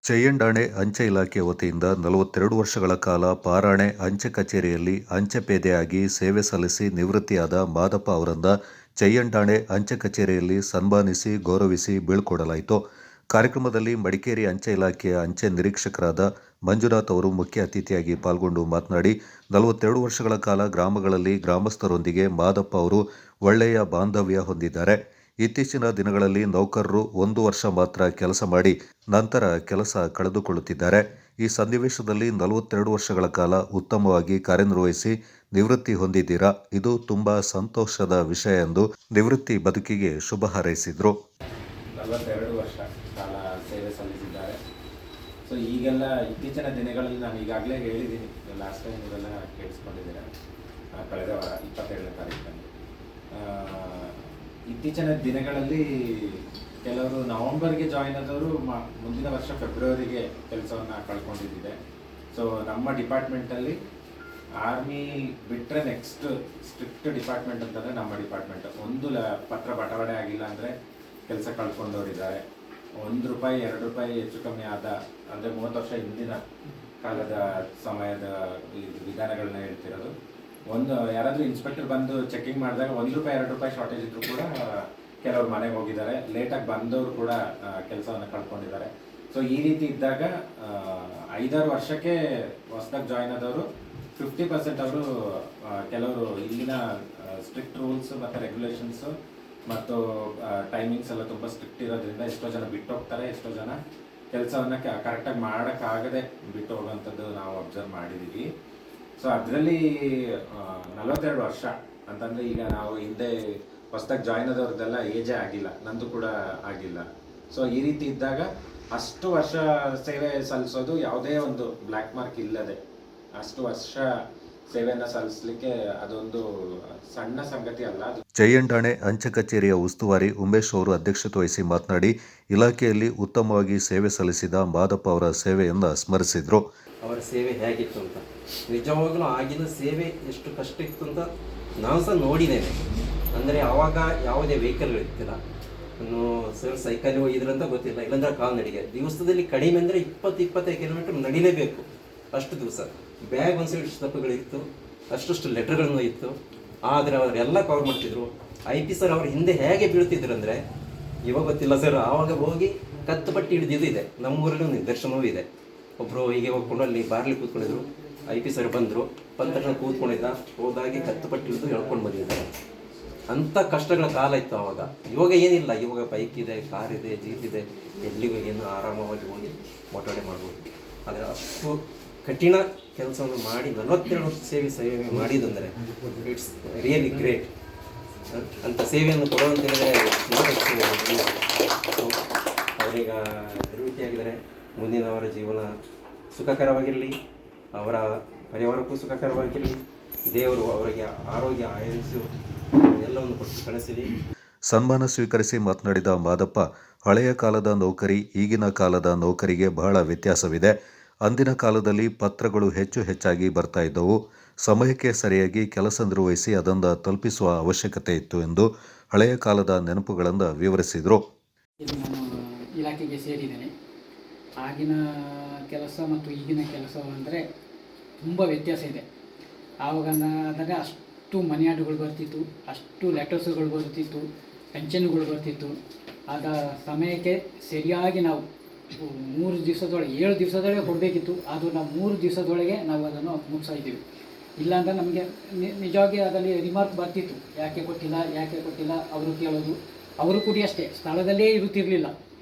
ಚಯ್ಯಂಡಾಣೆ ಅಂಚೆ ಇಲಾಖೆ ವತಿಯಿಂದ 42 ವರ್ಷಗಳ ಕಾಲ ಪಾರಾಣೆ ಅಂಚೆ ಕಚೇರಿಯಲ್ಲಿ ಅಂಚೆ ಪೇದೆಯಾಗಿ ಸೇವೆ ಸಲ್ಲಿಸಿ ನಿವೃತ್ತಿಯಾದ ಮಾದಪ್ಪ ಅವರನ್ನ ಚಯ್ಯಂಡಾಣೆ ಅಂಚೆ ಕಚೇರಿಯಲ್ಲಿ ಸನ್ಮಾನಿಸಿ ಗೌರವಿಸಿ ಬೀಳ್ಕೊಡಲಾಯಿತು. ಕಾರ್ಯಕ್ರಮದಲ್ಲಿ ಮಡಿಕೇರಿ ಅಂಚೆ ಇಲಾಖೆಯ ಅಂಚೆ ನಿರೀಕ್ಷಕರಾದ ಮಂಜುನಾಥ್ ಅವರು ಮುಖ್ಯ ಅತಿಥಿಯಾಗಿ ಪಾಲ್ಗೊಂಡು ಮಾತನಾಡಿ, 42 ವರ್ಷಗಳ ಕಾಲ ಗ್ರಾಮಗಳಲ್ಲಿ ಗ್ರಾಮಸ್ಥರೊಂದಿಗೆ ಮಾದಪ್ಪ ಅವರು ಒಳ್ಳೆಯ ಬಾಂಧವ್ಯ ಹೊಂದಿದ್ದಾರೆ. ಇತ್ತೀಚಿನ ದಿನಗಳಲ್ಲಿ ನೌಕರರು 1 ವರ್ಷ ಮಾತ್ರ ಕೆಲಸ ಮಾಡಿ ನಂತರ ಕೆಲಸ ಕಳೆದುಕೊಳ್ಳುತ್ತಿದ್ದಾರೆ. ಈ ಸನ್ನಿವೇಶದಲ್ಲಿ 42 ವರ್ಷಗಳ ಕಾಲ ಉತ್ತಮವಾಗಿ ಕಾರ್ಯನಿರ್ವಹಿಸಿ ನಿವೃತ್ತಿ ಹೊಂದಿದ್ದೀರಾ. ಇದು ತುಂಬಾ ಸಂತೋಷದ ವಿಷಯ ಎಂದು ನಿವೃತ್ತಿ ಬದುಕಿಗೆ ಶುಭ ಹಾರೈಸಿದರು. 42 ವರ್ಷ ಕಾಲ ಸೇವೆ ಸಲ್ಲಿಸಿದ್ದಾರೆ. ಸೊ ಈಗೆಲ್ಲ ಇತ್ತೀಚಿನ ದಿನಗಳಲ್ಲಿ ನಾನು ಈಗಾಗಲೇ ಹೇಳಿದ್ದೀನಿ, ಲಾಸ್ಟ್ ಟೈಮ್ ಇದೆಲ್ಲ ಕೇಳಿಸ್ಕೊಂಡಿದ್ದೀರ, ಕಳೆದ ವಾರ 27ನೇ ತಾರೀಕಲ್ಲಿ. ಇತ್ತೀಚಿನ ದಿನಗಳಲ್ಲಿ ಕೆಲವರು ನವಂಬರ್ಗೆ ಜಾಯಿನ್ ಆದವರು ಮುಂದಿನ ವರ್ಷ ಫೆಬ್ರವರಿಗೆ ಕೆಲಸವನ್ನು ಕಳ್ಕೊಂಡಿದ್ದಿದೆ. ಸೊ ನಮ್ಮ ಡಿಪಾರ್ಟ್ಮೆಂಟಲ್ಲಿ ಆರ್ಮಿ ಬಿಟ್ಟರೆ ನೆಕ್ಸ್ಟ್ ಸ್ಟ್ರಿಕ್ಟ್ ಡಿಪಾರ್ಟ್ಮೆಂಟ್ ಅಂತಂದರೆ ನಮ್ಮ ಡಿಪಾರ್ಟ್ಮೆಂಟ್. ಒಂದು ಪತ್ರ ಬಟವಾಡೆ ಆಗಿಲ್ಲ ಅಂದರೆ ಕೆಲಸ ಕಳ್ಕೊಂಡವರಿದ್ದಾರೆ. ₹1 ₹2 ಹೆಚ್ಚು ಕಮ್ಮಿ ಆದ ಅಂದರೆ 30 ವರ್ಷ ಹಿಂದಿನ ಕಾಲದ ಸಮಯದ ವಿಧಾನಗಳನ್ನ ಹೇಳ್ತಿರೋದು. ಯಾರಾದರೂ ಇನ್ಸ್ಪೆಕ್ಟರ್ ಬಂದು ಚೆಕಿಂಗ್ ಮಾಡಿದಾಗ ₹1 ₹2 ಶಾರ್ಟೇಜ್ ಇದ್ದರೂ ಕೂಡ ಕೆಲವರು ಮನೆಗೆ ಹೋಗಿದ್ದಾರೆ. ಲೇಟಾಗಿ ಬಂದವರು ಕೂಡ ಕೆಲಸವನ್ನು ಕಳ್ಕೊಂಡಿದ್ದಾರೆ. ಸೊ ಈ ರೀತಿ ಇದ್ದಾಗ 5-6 ವರ್ಷಕ್ಕೆ ಹೊಸದಾಗಿ ಜಾಯಿನ್ ಆದವರು 50% ಅವರು ಕೆಲವರು ಇಲ್ಲಿನ ಸ್ಟ್ರಿಕ್ಟ್ ರೂಲ್ಸ್ ಮತ್ತು ರೆಗ್ಯುಲೇಷನ್ಸು ಮತ್ತು ಟೈಮಿಂಗ್ಸ್ ಎಲ್ಲ ತುಂಬ ಸ್ಟ್ರಿಕ್ಟ್ ಇರೋದ್ರಿಂದ ಎಷ್ಟೋ ಜನ ಬಿಟ್ಟು ಹೋಗ್ತಾರೆ, ಎಷ್ಟೋ ಜನ ಕೆಲಸವನ್ನು ಕರೆಕ್ಟಾಗಿ ಮಾಡೋಕ್ಕಾಗದೆ ಬಿಟ್ಟು ಹೋಗೋವಂಥದ್ದು ನಾವು ಅಬ್ಸರ್ವ್ ಮಾಡಿದ್ದೀವಿ. ಸೊ ಅದರಲ್ಲಿ 42 ವರ್ಷ ಅಂತಂದರೆ ಈಗ ನಾವು ಹಿಂದೆ ಹೊಸದಾಗಿ ಜಾಯ್ನ್ ಆದವ್ರದ್ದೆಲ್ಲ ಏಜೇ ಆಗಿಲ್ಲ, ನಂದು ಕೂಡ ಆಗಿಲ್ಲ. ಸೊ ಈ ರೀತಿ ಇದ್ದಾಗ ಅಷ್ಟು ವರ್ಷ ಸೇವೆ ಸಲ್ಲಿಸೋದು ಯಾವುದೇ ಒಂದು ಬ್ಲ್ಯಾಕ್ ಮಾರ್ಕ್ ಇಲ್ಲದೆ ಅಷ್ಟು ವರ್ಷ ಸೇವೆಯನ್ನು ಸಲ್ಲಿಸಲಿಕ್ಕೆ ಅದೊಂದು ಸಣ್ಣ ಸಂಗತಿ ಅಲ್ಲ. ಚಯ್ಯಂಡಾಣೆ ಅಂಚೆ ಕಚೇರಿಯ ಉಸ್ತುವಾರಿ ಉಮೇಶ್ ಅವರು ಅಧ್ಯಕ್ಷತೆ ವಹಿಸಿ ಮಾತನಾಡಿ, ಇಲಾಖೆಯಲ್ಲಿ ಉತ್ತಮವಾಗಿ ಸೇವೆ ಸಲ್ಲಿಸಿದ ಮಾದಪ್ಪ ಅವರ ಸೇವೆಯನ್ನು ಸ್ಮರಿಸಿದರು. ಅವರ ಸೇವೆ ಹೇಗಿತ್ತು ಅಂತ ನಿಜವಾಗ್ಲೂ ಆಗಿನ ಸೇವೆ ಎಷ್ಟು ಕಷ್ಟ ಇತ್ತು ಅಂತ ನಾವು ಸಹ ನೋಡಿದ್ದೇವೆ. ಅಂದರೆ ಆವಾಗ ಯಾವುದೇ ವೆಹಿಕಲ್ಗಳಿರ್ತಿಲ್ಲ, ಇನ್ನು ಸೈಕಲ್ ಹೋಗಿದ್ರು ಅಂತ ಗೊತ್ತಿಲ್ಲ, ಇಲ್ಲಾಂದ್ರೆ ಕಾಲ್ನಡಿಗೆ. ದಿವಸದಲ್ಲಿ ಕಡಿಮೆ ಅಂದರೆ 20-25 ಕಿಲೋಮೀಟರ್ ನಡಿಲೇಬೇಕು ಅಷ್ಟು ದಿವಸ. ಬ್ಯಾಗ್ ಒಂದು ಸೈಡ್ ತಪ್ಪುಗಳಿತ್ತು, ಅಷ್ಟು ಲೆಟರ್ಗಳನ್ನು ಇತ್ತು, ಆದರೆ ಅವರೆಲ್ಲ ಕವರ್ ಮಾಡ್ತಿದ್ರು. IP ಸರ್ ಅವ್ರ ಹಿಂದೆ ಹೇಗೆ ಬೀಳ್ತಿದ್ರು ಅಂದರೆ ಇವಾಗ ಗೊತ್ತಿಲ್ಲ ಸರ್. ಆವಾಗ ಹೋಗಿ ಕತ್ತು ಪಟ್ಟಿ ಹಿಡಿದಿದ್ದು ಇದೆ, ನಮ್ಮೂರಲ್ಲಿ ಒಂದು ನಿದರ್ಶನವೂ ಇದೆ. ಒಬ್ಬರು ಹೀಗೆ ಹೋಗ್ಕೊಂಡು ಅಲ್ಲಿ ಬಾರ್ಲಿ ಕೂತ್ಕೊಂಡಿದ್ರು, IP ಸರ್ ಬಂದ ತಕ್ಷಣ ಕೂತ್ಕೊಂಡಿದ್ದ, ಹೋದಾಗಿ ಕತ್ತು ಪಟ್ಟಿ ಹಿಡಿದು ಹೇಳ್ಕೊಂಡು ಬಂದಿದ್ದಾರೆ. ಅಂಥ ಕಷ್ಟಗಳ ಕಾಲ ಇತ್ತು ಆವಾಗ. ಇವಾಗ ಏನಿಲ್ಲ, ಇವಾಗ ಬೈಕ್ ಇದೆ, ಕಾರ್ ಇದೆ, ಜೀಪ್ ಇದೆ, ಎಲ್ಲಿಗೂ ಏನು ಆರಾಮವಾಗಿ ಹೋಗಿ ಓಟಾಡೆ ಮಾಡ್ಬೋದು. ಆದರೆ ಅಷ್ಟು ಕಠಿಣ ಕೆಲಸವನ್ನು ಮಾಡಿ 42 ವರ್ಷ ಸೇವೆ ಮಾಡಿದಂದರೆ ಇಟ್ಸ್ ರಿಯಲಿ ಗ್ರೇಟ್. ಅಂಥ ಸೇವೆಯನ್ನು ಕೊಡುವಂತೇಳಿದರೆ ಅವರೀಗ ನಿವೃತ್ತಿಯಾಗಿದ್ದಾರೆ. ಮುಂದಿನ ಅವರ ಜೀವನ ಸುಖಕರವಾಗಿರಲಿ, ಅವರ ಪರಿವಾರಕ್ಕೂ ಸುಖಕರವಾಗಿರಲಿ. ದೇವರು ಅವರಿಗೆ ಆರೋಗ್ಯ ಆಯಸ್ಸು ಎಲ್ಲವನ್ನು ಕೊಟ್ಟು ಕಳಿಸಲಿ. ಸನ್ಮಾನ ಸ್ವೀಕರಿಸಿ ಮಾತನಾಡಿದ ಮಾದಪ್ಪ, ಹಳೆಯ ಕಾಲದ ನೌಕರಿ ಈಗಿನ ಕಾಲದ ನೌಕರಿಗೆ ಬಹಳ ವ್ಯತ್ಯಾಸವಿದೆ. ಅಂದಿನ ಕಾಲದಲ್ಲಿ ಪತ್ರಗಳು ಹೆಚ್ಚಾಗಿ ಬರ್ತಾ ಇದ್ದವು. ಸಮಯಕ್ಕೆ ಸರಿಯಾಗಿ ಕೆಲಸ ನಿರ್ವಹಿಸಿ ಅದನ್ನು ತಲುಪಿಸುವ ಅವಶ್ಯಕತೆ ಇತ್ತು ಎಂದು ಹಳೆಯ ಕಾಲದ ನೆನಪುಗಳನ್ನು ವಿವರಿಸಿದರು. ನಾನು ಇಲಾಖೆಗೆ ಸೇರಿದ್ದೇನೆ. ಆಗಿನ ಕೆಲಸ ಮತ್ತು ಈಗಿನ ಕೆಲಸ ಅಂದರೆ ತುಂಬ ವ್ಯತ್ಯಾಸ ಇದೆ. ಆವಾಗ ಅಂದರೆ ಅಷ್ಟು ಮನಿ ಆರ್ಡರ್ಗಳು ಬರ್ತಿತ್ತು, ಅಷ್ಟು ಲೆಟರ್ಸ್ಗಳು ಬರ್ತಿತ್ತು, ಪೆನ್ಷನ್ಗಳು ಬರ್ತಿತ್ತು. ಆಗ ಸಮಯಕ್ಕೆ ಸರಿಯಾಗಿ ನಾವು 3 ದಿವಸದೊಳಗೆ 7 ದಿವಸದೊಳಗೆ ಕೊಡಬೇಕಿತ್ತು. ಅದು ನಾವು 3 ದಿವಸದೊಳಗೆ ನಾವು ಅದನ್ನು ಮುಗಿಸ್ತಾಯಿದ್ದೀವಿ. ಇಲ್ಲಾಂದರೆ ನಮಗೆ ನಿಜವಾಗಿ ಅದರಲ್ಲಿ ರಿಮಾರ್ಕ್ ಬರ್ತಿತ್ತು, ಯಾಕೆ ಕೊಟ್ಟಿಲ್ಲ ಅವರು ಕೇಳೋದು. ಅವರು ಕೂಡ ಅಷ್ಟೇ ಸ್ಥಳದಲ್ಲೇ ಇರುತ್ತಿರಲಿಲ್ಲ,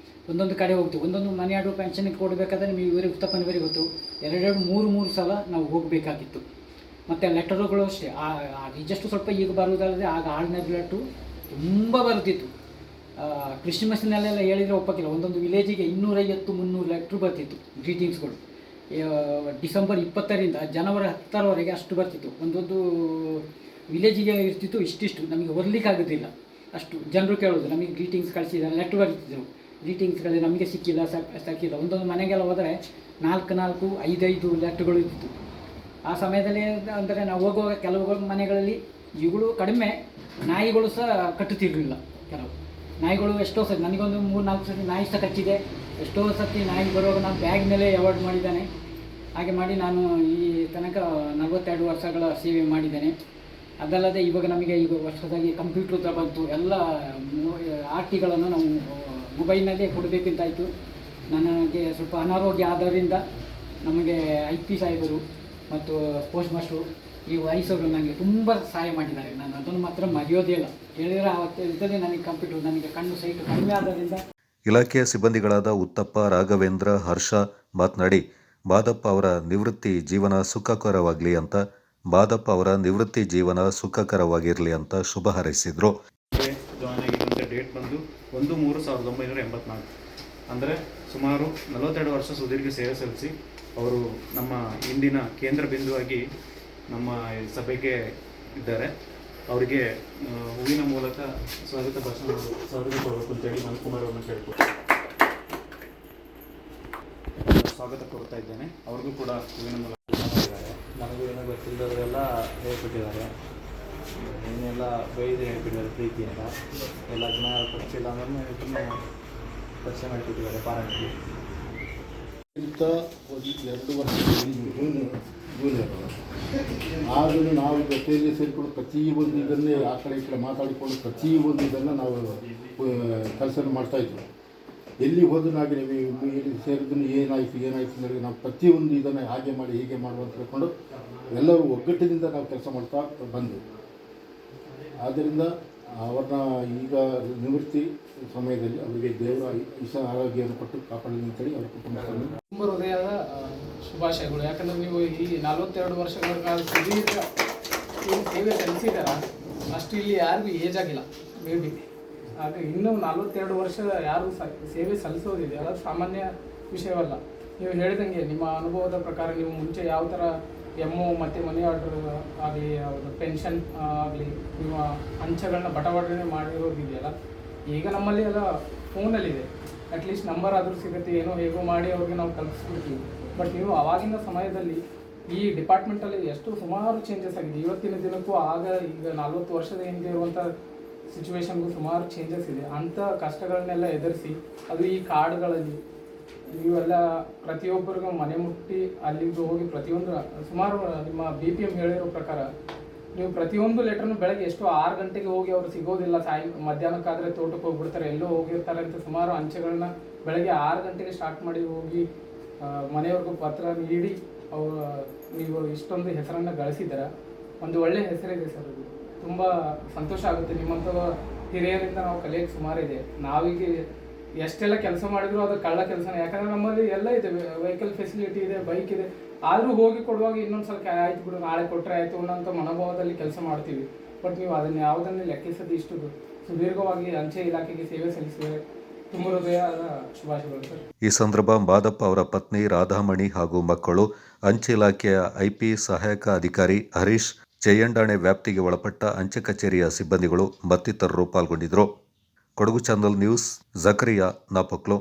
ಒಂದೊಂದು ಕಡೆ ಹೋಗ್ತೀವಿ. ಒಂದೊಂದು ಮನೆ ಆರ್ಡರ್ ಪೆನ್ಷನ್ಗೆ ಕೊಡಬೇಕಾದ್ರೆ ನಿಮಗೆ ಇವರಿಗೆ ಉತ್ತಪ್ಪನವರಿಗೆ ಗೊತ್ತು, 2-3 ಸಲ ನಾವು ಹೋಗಬೇಕಾಗಿತ್ತು. ಮತ್ತು ಲೆಟರುಗಳು ಅಷ್ಟೇ ರಿಜೆಸ್ಟು ಸ್ವಲ್ಪ ಈಗ ಬರುವುದಲ್ಲದೆ ಆಗ ಆರ್ಡಿನರಿ ಲೆಟ್ರು ತುಂಬ ಬರುತ್ತಿತ್ತು. ಕ್ರಿಸ್ಮಸ್ನಲ್ಲೆಲ್ಲ ಹೇಳಿದರೆ ಒಪ್ಪಕ್ಕಿಲ್ಲ, ಒಂದೊಂದು ವಿಲೇಜಿಗೆ 250-300 ಲೆಟ್ರು ಬರ್ತಿತ್ತು, ಗ್ರೀಟಿಂಗ್ಸ್ಗಳು. ಡಿಸೆಂಬರ್ 20ರಿಂದ ಜನವರಿ 10ರವರೆಗೆ ಅಷ್ಟು ಬರ್ತಿತ್ತು. ಒಂದೊಂದು ವಿಲೇಜಿಗೆ ಇರ್ತಿತ್ತು ಇಷ್ಟಿಷ್ಟು, ನಮಗೆ ಓದಲಿಕ್ಕಾಗೋದಿಲ್ಲ. ಅಷ್ಟು ಜನರು ಕೇಳೋದು, ನಮಗೆ ಗ್ರೀಟಿಂಗ್ಸ್ ಕಳಿಸಿದ್ದಾರೆ, ಲೆಟ್ರ್ ಬರ್ತಿದ್ರು. ಗ್ರೀಟಿಂಗ್ಸ್ಗಳು ನಮಗೆ ಸಿಕ್ಕಿಲ್ಲ. ಒಂದೊಂದು ಮನೆಗೆಲ್ಲ ಹೋದರೆ 4-5 ಲೆಟ್ರುಗಳು ಇರ್ತಿತ್ತು. ಆ ಸಮಯದಲ್ಲಿ ಅಂದರೆ ನಾವು ಹೋಗುವಾಗ ಕೆಲವು ಮನೆಗಳಲ್ಲಿ ಇವುಗಳು ಕಡಿಮೆ, ನಾಯಿಗಳು ಸಹ ಕಟ್ಟುತ್ತಿರಲಿಲ್ಲ. ಕೆಲವು ನಾಯಿಗಳು ಎಷ್ಟೋ ಸರಿ ನನಗೊಂದು 3-4 ಸರಿ ನಾಯಿ ಸಹ ಕಚ್ಚಿದೆ. ಎಷ್ಟೋ ಸತಿ ನಾಯಿ ಬರುವಾಗ ನಾನು ಬ್ಯಾಗ್ನಲ್ಲೇ ಅವಾಯ್ಡ್ ಮಾಡಿದ್ದಾನೆ. ಹಾಗೆ ಮಾಡಿ ನಾನು ಈ ತನಕ 42 ವರ್ಷಗಳ ಸೇವೆ ಮಾಡಿದ್ದೇನೆ. ಅದಲ್ಲದೆ ಇವಾಗ ನಮಗೆ ಈಗ ವರ್ಷದಾಗಿ ಕಂಪ್ಯೂಟರ್ ಬಂತು, ಎಲ್ಲ ಆರ್ಟಿಗಳನ್ನು ನಾವು ಮೊಬೈಲ್ನಲ್ಲೇ ಕೊಡಬೇಕಂತಾಯಿತು. ನನಗೆ ಸ್ವಲ್ಪ ಅನಾರೋಗ್ಯ ಆದ್ದರಿಂದ ನಮಗೆ IP ಸಾಹೇಬರು ಮತ್ತು ಪೋಸ್ಟ್ ಮಾಸ್ಟರು ಈ ವಯಸ್ಸವರು ನನಗೆ ತುಂಬ ಸಹಾಯ ಮಾಡಿದ್ದಾರೆ. ನಾನು ಅದನ್ನು ಮಾತ್ರ ಮರೆಯೋದೇ ಇಲ್ಲ. ಹೇಳಿದರೆ ಅವತ್ತೇ ನನಗೆ ಕಂಪ್ಯೂಟರ್, ನನಗೆ ಕಣ್ಣು ಸೈಟ್ ಕಡಿಮೆ ಆದ್ದರಿಂದ. ಇಲಾಖೆಯ ಸಿಬ್ಬಂದಿಗಳಾದ ಉತ್ತಪ್ಪ, ರಾಘವೇಂದ್ರ, ಹರ್ಷ ಮಾತನಾಡಿ ಮಾದಪ್ಪ ಅವರ ನಿವೃತ್ತಿ ಜೀವನ ಸುಖಕರವಾಗಲಿ ಅಂತ ಅಂತ ಶುಭ ಹಾರೈಸಿದರು. ಜಾಯ್ನ್ ಆಗಿರುವಂಥ ಡೇಟ್ ಬಂದು 1/3/1984. ಅಂದರೆ ಸುಮಾರು 42 ವರ್ಷ ಸುದೀರ್ಘ ಸೇವೆ ಸಲ್ಲಿಸಿ ಅವರು ನಮ್ಮ ಇಂದಿನ ಕೇಂದ್ರ ಬಿಂದುವಾಗಿ ನಮ್ಮ ಸಭೆಗೆ ಇದ್ದಾರೆ. ಅವರಿಗೆ ಹೂವಿನ ಮೂಲಕ ಸ್ವಾಗತ ಕೊಡಬೇಕು ಅಂತೇಳಿ ಮನ್ಕುಮಾರ್ ಅವ್ರನ್ನ ಕೇಳ್ಕೊಂಡು ಸ್ವಾಗತ ಕೊಡ್ತಾ ಇದ್ದೇನೆ. ಅವ್ರಿಗೂ ಕೂಡ ಹೂವಿನ ಮೂಲಕ ಮಾಡಿದ್ದಾರೆ. ನನಗೂ ಏನೋ ಗೊತ್ತಿಲ್ಲದವರೆಲ್ಲ ಹೇಳ್ಕೊಟ್ಟಿದ್ದಾರೆ, ಏನೆಲ್ಲ ಬೈದು ಹೇಳ್ಬಿಟ್ಟಿದ್ದಾರೆ ಪ್ರೀತಿಯಿಂದ. ಎಲ್ಲ ಜನ ಕೊಡ್ತಿಲ್ಲ ಅಂದ್ರೆ ಇದನ್ನು ಪರಿಚಯ ಮಾಡಿಕೊಟ್ಟಿದ್ದಾರೆ ಪಾರಾಣಿಗೆ. ಇಂಥ ಒಂದು 2 ವರ್ಷ ಜೂನಿಯರ್ ಆದರೂ ನಾವು ಜೊತೆಯಲ್ಲಿ ಸೇರಿಕೊಂಡು ಪ್ರತಿಯೊಂದು ಇದನ್ನೇ ಆ ಕಡೆ ಈ ಕಡೆ ಮಾತಾಡಿಕೊಂಡು ಪ್ರತಿಯೊಂದು ಇದನ್ನು ನಾವು ಕೆಲಸ ಮಾಡ್ತಾಯಿದ್ವಿ. ಎಲ್ಲಿ ಹೋದ್ರೂ ಹಾಗೆ ನೀವು ಸೇರಿದ್ರು ಏನಾಯಿತು ಅಂದರೆ ನಾವು ಪ್ರತಿಯೊಂದು ಇದನ್ನು ಹಾಗೆ ಮಾಡಿ ಹೀಗೆ ಮಾಡುವಂತ ಹೇಳ್ಕೊಂಡು ಎಲ್ಲರೂ ಒಗ್ಗಟ್ಟಿನಿಂದ ನಾವು ಕೆಲಸ ಮಾಡ್ತಾ ಬಂದು, ಆದ್ದರಿಂದ ಅವ್ರನ್ನ ಈಗ ನಿವೃತ್ತಿ ಸಮಯದಲ್ಲಿ ಅವರಿಗೆ ದೇವರ ಆರೋಗ್ಯವನ್ನು ಕೊಟ್ಟು ಕಾಪಾಡಲಿ ಅಂತೇಳಿ ಅವ್ರ ಕುಟುಂಬ ತುಂಬ ಹೃದಯದ ಶುಭಾಶಯಗಳು. ಯಾಕಂದರೆ ನೀವು ಈ 42 ವರ್ಷಗಳ ಕಾಲ ಸುದೀರ್ಘ ಏನು ಸೇವೆ ಸಲ್ಲಿಸಿದಾರ ಅಷ್ಟು ಇಲ್ಲಿ ಯಾರಿಗೂ ಏಜ್ ಆಗಿಲ್ಲ ಮೇ ಬಿ. ಹಾಗೆ ಇನ್ನೂ 42 ವರ್ಷ ಯಾರು ಸೇವೆ ಸಲ್ಲಿಸೋದಿದೆ ಅದು ಸಾಮಾನ್ಯ ವಿಷಯವಲ್ಲ. ನೀವು ಹೇಳಿದಂಗೆ ನಿಮ್ಮ ಅನುಭವದ ಪ್ರಕಾರ ನೀವು ಮುಂಚೆ ಯಾವ ಥರ MO ಮತ್ತು ಮನಿ ಆರ್ಡರ್ ಆಗಲಿ, ಪೆನ್ಷನ್ ಆಗಲಿ, ನಿಮ್ಮ ಅಂಚೆಗಳನ್ನ ಬಟವಾಟನೆ ಮಾಡಿರೋದಿದೆಯಲ್ಲ, ಈಗ ನಮ್ಮಲ್ಲಿ ಎಲ್ಲ ಫೋನಲ್ಲಿದೆ. ಅಟ್ಲೀಸ್ಟ್ ನಂಬರ್ ಆದರೂ ಸಿಗುತ್ತೆ, ಏನೋ ಹೇಗೋ ಮಾಡಿ ಅವ್ರಿಗೆ ನಾವು ಕಲಿಸ್ಬಿಡ್ತೀವಿ. ಬಟ್ ನೀವು ಆವಾಗಿನ ಸಮಯದಲ್ಲಿ ಈ ಡಿಪಾರ್ಟ್ಮೆಂಟಲ್ಲಿ ಎಷ್ಟು ಸುಮಾರು ಚೇಂಜಸ್ ಆಗಿದೆ. ಇವತ್ತಿನ ದಿನಕ್ಕೂ ಈಗ 40 ವರ್ಷದ ಹಿಂದೆ ಇರುವಂಥ ಸಿಚುವೇಶನ್ಗೂ ಸುಮಾರು ಚೇಂಜಸ್ ಇದೆ. ಅಂಥ ಕಷ್ಟಗಳನ್ನೆಲ್ಲ ಎದುರಿಸಿ ಅದು ಈ ಕಾರ್ಡ್ಗಳಲ್ಲಿ ನೀವೆಲ್ಲ ಪ್ರತಿಯೊಬ್ಬರಿಗೂ ಮನೆ ಮುಟ್ಟಿ ಅಲ್ಲಿಗೆ ಹೋಗಿ ಪ್ರತಿಯೊಂದು ಸುಮಾರು ನಿಮ್ಮ BPM ಹೇಳಿರೋ ಪ್ರಕಾರ ನೀವು ಪ್ರತಿಯೊಂದು ಲೆಟ್ರನ್ನು ಬೆಳಗ್ಗೆ ಎಷ್ಟು 6 ಗಂಟೆಗೆ ಹೋಗಿ ಅವರು ಸಿಗೋದಿಲ್ಲ, ಮಧ್ಯಾಹ್ನಕ್ಕಾದರೆ ತೋಟಕ್ಕೆ ಹೋಗ್ಬಿಡ್ತಾರೆ, ಎಲ್ಲೋ ಹೋಗಿರ್ತಾರೆ ಅಂತ ಸುಮಾರು ಅಂಚೆಗಳನ್ನ ಬೆಳಗ್ಗೆ 6 ಗಂಟೆಗೆ ಸ್ಟಾರ್ಟ್ ಮಾಡಿ ಹೋಗಿ ಮನೆಯವ್ರಿಗೂ ಪತ್ರ ನೀಡಿ ನೀವು ಇಷ್ಟೊಂದು ಹೆಸರನ್ನು ಗಳಿಸಿದ್ದೀರ. ಒಂದು ಒಳ್ಳೆಯ ಹೆಸರಿದೆ ಸರ್. ಅದು ತುಂಬ ಸಂತೋಷ ಆಗುತ್ತೆ. ನಿಮ್ಮಂಥ ಹಿರಿಯರಿಂದ ನಾವು ಕಲಿಯೋಕ್ಕೆ ಸುಮಾರಿದೆ. ನಾವೀಗ ಎಷ್ಟೆಲ್ಲ ಕೆಲಸ ಮಾಡಿದ್ರು ಅದು ಕಳ್ಳ ಕೆಲಸನೇ. ಯಾಕಂದರೆ ನಮ್ಮಲ್ಲಿ ಎಲ್ಲ ಇದೆ, ವೆಹಿಕಲ್ ಫೆಸಿಲಿಟಿ ಇದೆ, ಬೈಕ್ ಇದೆ. ಆದರೂ ಹೋಗಿ ಕೊಡುವಾಗ ಇನ್ನೊಂದು ಸಲ ಆಯ್ತು ಬಿಡು, ನಾಳೆ ಕೊಟ್ಟರೆ ಆಯಿತು ಅನ್ನೋಂಥ ಮನೋಭಾವದಲ್ಲಿ ಕೆಲಸ ಮಾಡ್ತೀವಿ. ಬಟ್ ನೀವು ಅದನ್ನು ಯಾವುದನ್ನು ಲೆಕ್ಕಿಸದೆ ಇಷ್ಟು ಸುದೀರ್ಘವಾಗಿ ಅಂಚೆ ಇಲಾಖೆಗೆ ಸೇವೆ ಸಲ್ಲಿಸಿದರೆ ತುಂಬ ಹೃದಯದ ಶುಭಾಶಯಗಳು ಸರ್. ಈ ಸಂದರ್ಭ ಮಾದಪ್ಪ ಅವರ ಪತ್ನಿ ರಾಧಾಮಣಿ ಹಾಗೂ ಮಕ್ಕಳು, ಅಂಚೆ ಇಲಾಖೆಯ IP ಸಹಾಯಕ ಅಧಿಕಾರಿ ಹರೀಶ್, ಚಯ್ಯಂಡಾಣೆ ವ್ಯಾಪ್ತಿಗೆ ಒಳಪಟ್ಟ ಅಂಚೆ ಕಚೇರಿಯ ಸಿಬ್ಬಂದಿಗಳು ಮತ್ತಿತರರು ಪಾಲ್ಗೊಂಡಿದ್ದರು. Kodagu channel news, Zakariya Napoklu.